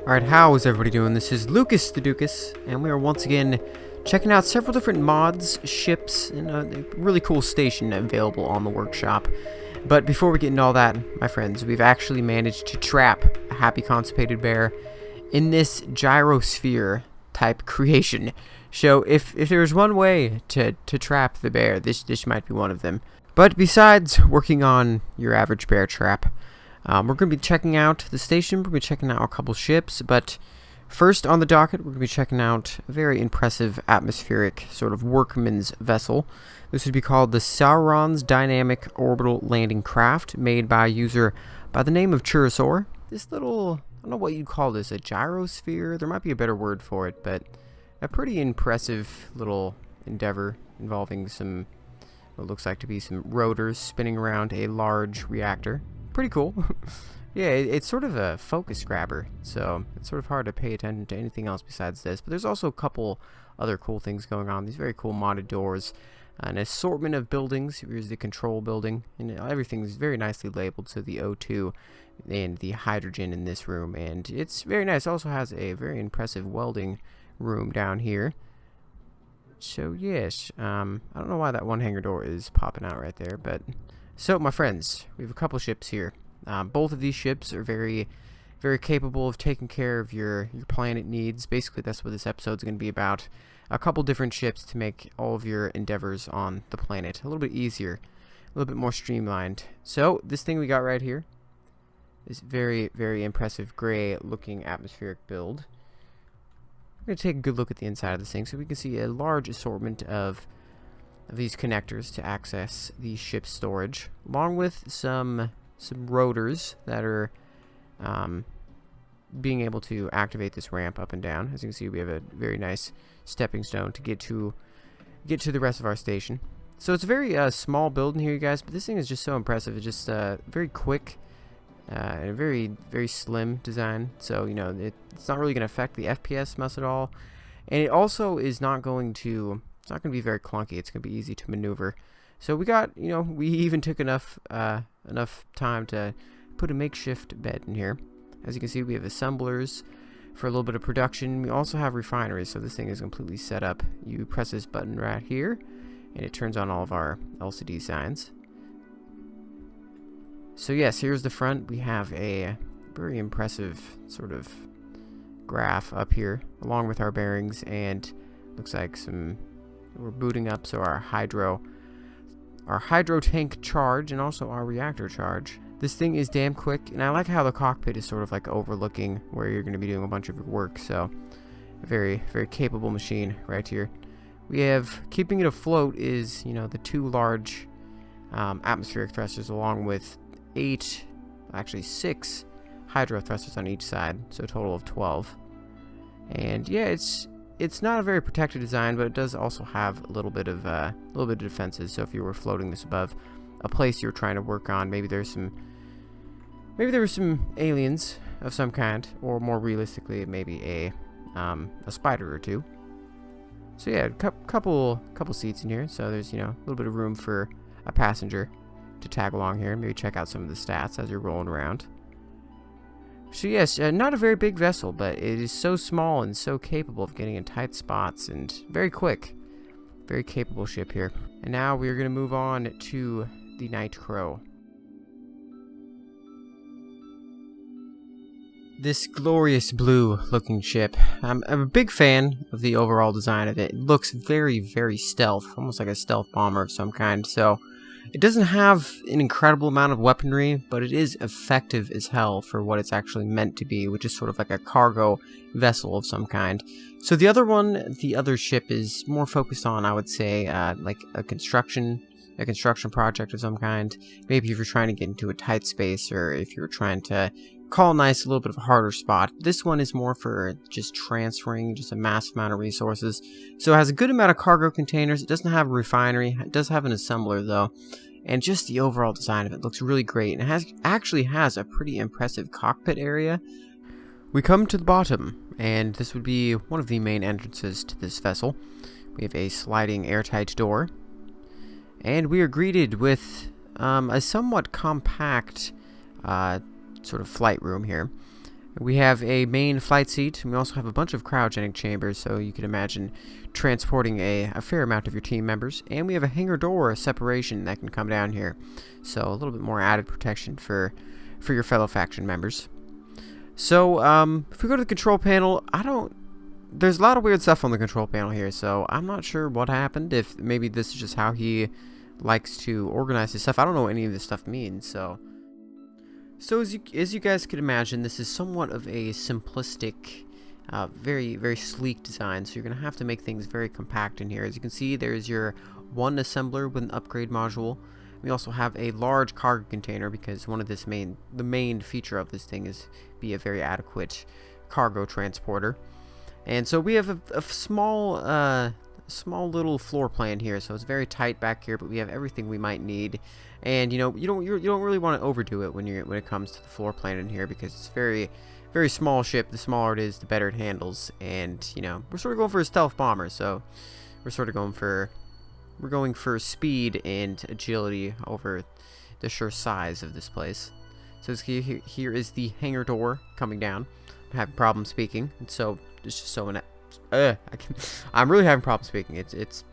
Alright, how is everybody doing? This is Lucas the Dukas, and we are once again checking out several different mods, ships, and a really cool station available on the workshop. But before we get into all that, my friends, we've actually managed to trap a happy constipated bear in this gyrosphere type creation. So if there's one way to trap the bear, this might be one of them. But besides working on your average bear trap, we're going to be checking out the station. We're going to be checking out a couple ships, but first on the docket, we're going to be checking out a very impressive atmospheric sort of workman's vessel. This would be called the Saurian's Dynamic Orbital Landing Craft, made by a user by the name of CHURROSAUR. This little, I don't know what you'd call this, a gyrosphere? There might be a better word for it, but a pretty impressive little endeavor involving some, what looks like to be some rotors spinning around a large reactor. Pretty cool. Yeah, it's sort of a focus grabber, so it's sort of hard to pay attention to anything else besides this. But there's also a couple other cool things going on. These very cool modded doors, an assortment of buildings. Here's the control building, and everything is very nicely labeled. So the O2 and the hydrogen in this room, and it's very nice. It also has a very impressive welding room down here. So yes, I don't know why that one hangar door is popping out right there, but so my friends, we have a couple ships here. Both of these ships are very capable of taking care of your planet needs. Basically, that's what this episode is going to be about. A couple different ships to make all of your endeavors on the planet a little bit easier, a little bit more streamlined. So this thing we got right here is very impressive gray looking atmospheric build. We're going to take a good look at the inside of this thing so we can see a large assortment of these connectors to access the ship's storage, along with some rotors that are being able to activate this ramp up and down. As you can see, we have a very nice stepping stone to get to the rest of our station. So it's a very small build in here, you guys, but this thing is just so impressive. It's just very quick and a very slim design. So you know it's not really going to affect the FPS much at all, and it also is not going to. It's not going to be very clunky. It's going to be easy to maneuver. So we got, you know, we even took enough time to put a makeshift bed in here. As you can see, we have assemblers for a little bit of production. We also have refineries, so this thing is completely set up. You press this button right here, and it turns on all of our LCD signs. So yes, here's the front. We have a very impressive sort of graph up here, along with our bearings, and looks like we're booting up, so our hydro tank charge and also our reactor charge. This thing is damn quick, and I like how the cockpit is sort of like overlooking where you're going to be doing a bunch of your work. So a very capable machine right here. We have, keeping it afloat is, you know, the two large atmospheric thrusters, along with 6 hydro thrusters on each side, so a total of 12. And yeah, it's not a very protected design, but it does also have a little bit of defenses. So if you were floating this above a place you're trying to work on, maybe there were some aliens of some kind, or more realistically, maybe a spider or two. So yeah, a couple seats in here. So there's, you know, a little bit of room for a passenger to tag along here and maybe check out some of the stats as you're rolling around. So yes, not a very big vessel, but it is so small and so capable of getting in tight spots and very quick. Very capable ship here. And now we are going to move on to the Night Crow. This glorious blue looking ship. I'm a big fan of the overall design of it. It looks very stealth, almost like a stealth bomber of some kind. So it doesn't have an incredible amount of weaponry, but it is effective as hell for what it's actually meant to be, which is sort of like a cargo vessel of some kind. So the other ship is more focused on, I would say, like a construction project of some kind. Maybe if you're trying to get into a tight space, or if you're trying to colonize a little bit of a harder spot. This one is more for just transferring just a massive amount of resources. So it has a good amount of cargo containers. It doesn't have a refinery. It does have an assembler though. And just the overall design of it looks really great. And it actually has a pretty impressive cockpit area. We come to the bottom, and this would be one of the main entrances to this vessel. We have a sliding airtight door. And we are greeted with a somewhat compact sort of flight room here. We have a main flight seat, and we also have a bunch of cryogenic chambers, so you can imagine transporting a fair amount of your team members. And we have a hangar door separation that can come down here, so a little bit more added protection for your fellow faction members. So, if we go to the control panel, there's a lot of weird stuff on the control panel here, so I'm not sure what happened, if maybe this is just how he likes to organize his stuff. I don't know what any of this stuff means, so... So as you guys could imagine, this is somewhat of a simplistic, very, very sleek design, so you're going to have to make things very compact in here. As you can see, there's your one assembler with an upgrade module. We also have a large cargo container, because one of the main feature of this thing is be a very adequate cargo transporter. And so we have a small little floor plan here, so it's very tight back here, but we have everything we might need. And you don't really want to overdo it when it comes to the floor plan in here, because it's very, very small ship. The smaller it is, the better it handles. And we're sort of going for a stealth bomber, so we're sort of going for speed and agility over the sheer size of this place. So here is the hangar door coming down. I'm having problems speaking, and so it's just so I'm really having problems speaking. It's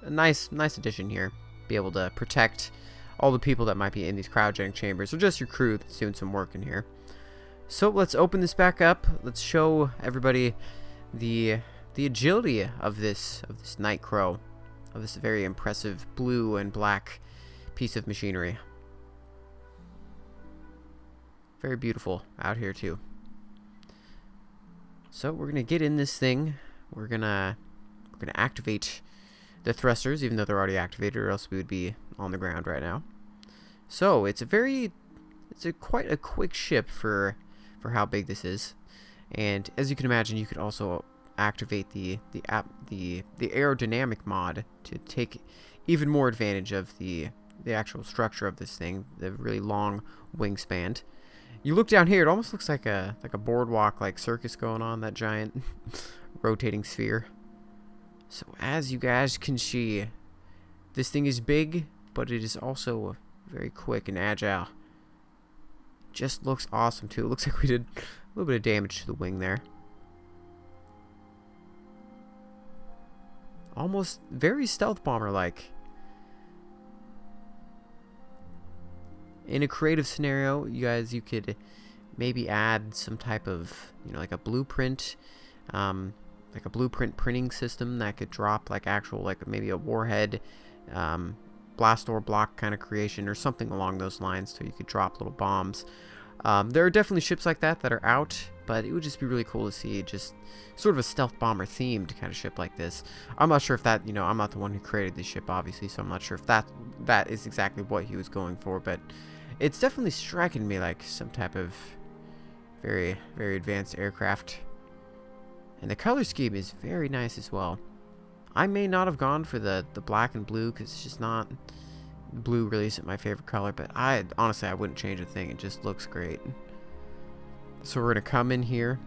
a nice addition here. Be able to protect all the people that might be in these cryogenic chambers, or just your crew that's doing some work in here. So let's open this back up. Let's show everybody the agility of this Night Crow, of this very impressive blue and black piece of machinery. Very beautiful out here too. So we're gonna get in this thing. We're gonna activate the thrusters, even though they're already activated, or else we would be on the ground right now. So it's quite a quick ship for how big this is. And as you can imagine, you could also activate the aerodynamic mod to take even more advantage of the actual structure of this thing, the really long wingspan. You look down here, it almost looks like a boardwalk, like circus going on, that giant rotating sphere. So as you guys can see, this thing is big, but it is also very quick and agile. Just looks awesome too. It looks like we did a little bit of damage to the wing there. Almost very stealth bomber-like. In a creative scenario, you could maybe add some type of, like a blueprint, like a blueprint printing system that could drop like actual, like maybe a warhead, blast door block kind of creation or something along those lines, so you could drop little bombs. There are definitely ships like that are out, but it would just be really cool to see just sort of a stealth bomber themed kind of ship like this. I'm not sure if that, I'm not the one who created this ship, obviously, so I'm not sure if that is exactly what he was going for, but it's definitely striking me like some type of very, very advanced aircraft. And the color scheme is very nice as well. I may not have gone for the black and blue, because it's just not... Blue really isn't my favorite color, but honestly, I wouldn't change a thing. It just looks great. So we're going to come in here.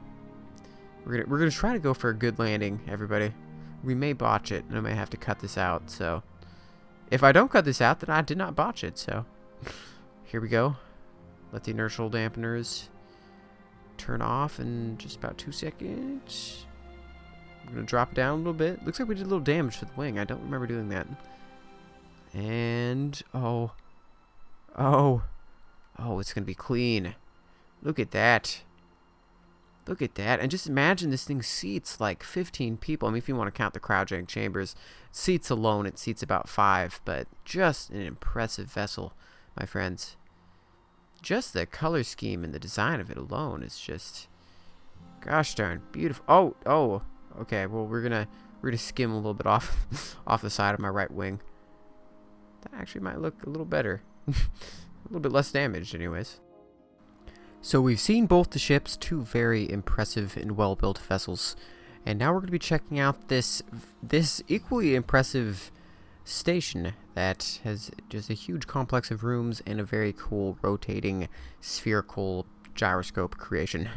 We're gonna try to go for a good landing, everybody. We may botch it, and I may have to cut this out, so... If I don't cut this out, then I did not botch it, so... Here we go. Let the inertial dampeners turn off in just about 2 seconds. I'm going to drop it down a little bit. Looks like we did a little damage to the wing. I don't remember doing that. And, it's going to be clean. Look at that. Look at that. And just imagine this thing seats like 15 people. I mean, if you want to count the cryogenic chambers, seats alone, it seats about 5. But just an impressive vessel, my friends. Just the color scheme and the design of it alone is just, gosh darn, beautiful. Oh, okay. Well, we're gonna skim a little bit off the side of my right wing. That actually might look a little better, a little bit less damaged, anyways. So we've seen both the ships, two very impressive and well-built vessels, and now we're going to be checking out this equally impressive station that has just a huge complex of rooms and a very cool rotating spherical gyroscope creation.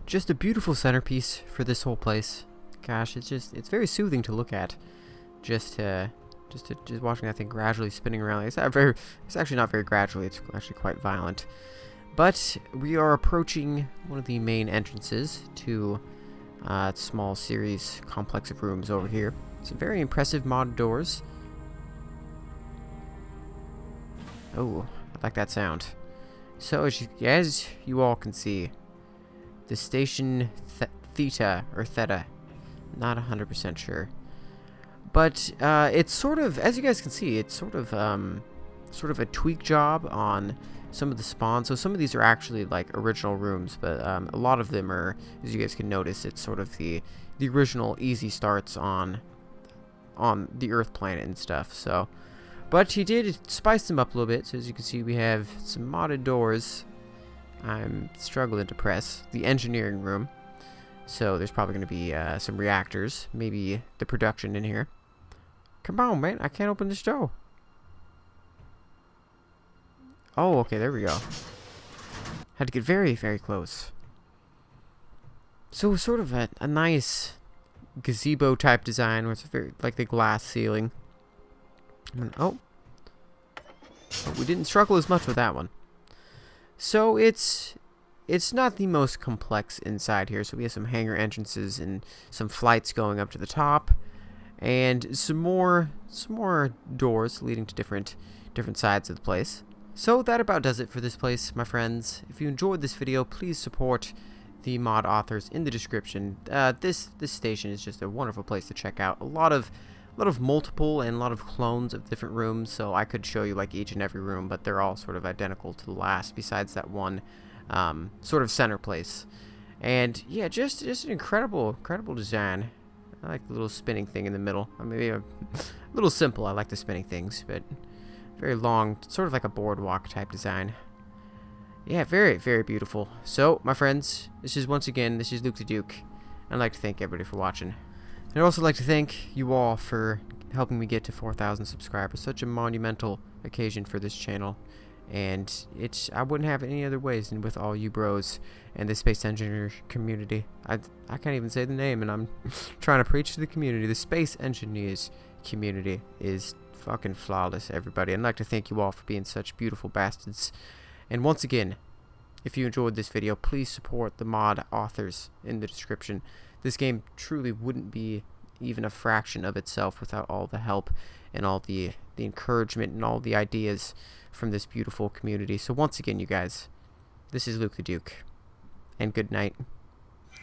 just a beautiful centerpiece for this whole place. Gosh, it's very soothing to look at. Just watching that thing gradually spinning around. It's actually not very gradually. It's actually quite violent. But we are approaching one of the main entrances to small series complex of rooms over here. Some very impressive mod doors. Oh, I like that sound. So as you all can see, the station Theta, not 100% sure, but it's sort of, as you guys can see, it's sort of a tweak job on some of the spawns. So some of these are actually like original rooms, but a lot of them are, as you guys can notice, it's sort of the original easy starts on the Earth planet and stuff. So, but he did spice them up a little bit. So as you can see, we have some modded doors. I'm struggling to press the engineering room. So there's probably going to be some reactors, maybe the production in here. Come on, man! I can't open this door. Oh, okay, there we go. Had to get very, very close. So sort of a nice gazebo type design, where it's very like the glass ceiling. Oh, we didn't struggle as much with that one. So it's not the most complex inside here. So we have some hangar entrances and some flights going up to the top, and some more doors leading to different sides of the place. So that about does it for this place, my friends. If you enjoyed this video, please support the mod authors in the description. This station is just a wonderful place to check out. A lot of multiple and a lot of clones of different rooms. So I could show you like each and every room, but they're all sort of identical to the last, besides that one sort of center place. And yeah, just an incredible design. I like the little spinning thing in the middle. I mean, a little simple. I like the spinning things, but very long, sort of like a boardwalk type design. Yeah, very, very beautiful. So, my friends, this is Luke the Duke. I'd like to thank everybody for watching. And I'd also like to thank you all for helping me get to 4,000 subscribers. Such a monumental occasion for this channel. And I wouldn't have it any other ways than with all you bros and the space engineer community. I can't even say the name, and I'm trying to preach to the community. The space engineers community is fucking flawless, everybody. I'd like to thank you all for being such beautiful bastards. And once again, if you enjoyed this video, please support the mod authors in the description. This game truly wouldn't be even a fraction of itself without all the help and all the encouragement and all the ideas from this beautiful community. So once again, you guys, this is Luke the Duke, and good night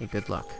and good luck.